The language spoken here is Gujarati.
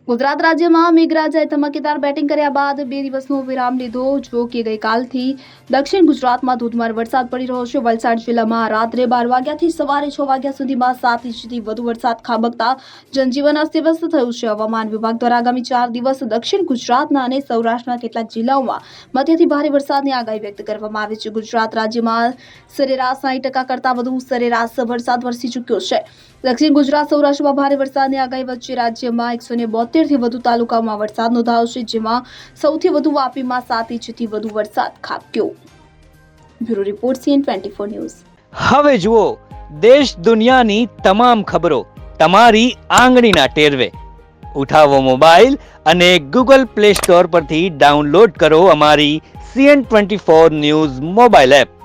ગુજરાત રાજ્યમાં મેઘરાજાએ ધમાકેદાર બેટિંગ કર્યા બાદ 2 દિવસનો વિરામ લીધો. જો કે ગઈકાલથી દક્ષિણ ગુજરાતમાં ધોધમાર વરસાદ પડી રહ્યો છે. વલસાડ જિલ્લામાં રાત્રે 12 વાગ્યાથી સવારે 6 વાગ્યા સુધીમાં 7 ઇંચથી વધુ વરસાદ ખાબકતા જનજીવન અસ્તવ્યસ્ત થયું છે. હવામાન વિભાગ દ્વારા આગામી 4 દિવસ દક્ષિણ ગુજરાતના અને સૌરાષ્ટ્રના કેટલાક જિલ્લાઓમાં મધ્યથી ભારે વરસાદની આગાહી વ્યક્ત કરવામાં આવી છે. ગુજરાત રાજ્યમાં સરેરાશ 60% કરતાં વધુ સરેરાશ વરસાદ વરસી ચૂક્યો છે. દક્ષિણ ગુજરાત સૌરાષ્ટ્રમાં ભારે વરસાદની આગાહી વચ્ચે રાજ્યમાં 172 થી વધુ તાલુકામાં વરસાદ નોંધાયો છે, જેમાં સૌથી વધુ વાપીમાં 7 ઇંચથી વધુ વરસાદ ખાબક્યો. Bureau report CN24 news. હવે જુઓ દેશ દુનિયાની તમામ ખબરો તમારી આંગળીના ટેરવે. ઉઠાવો મોબાઈલ અને Google Play Store પરથી ડાઉનલોડ કરો અમારી CN24 ન્યૂઝ મોબાઈલ એપ.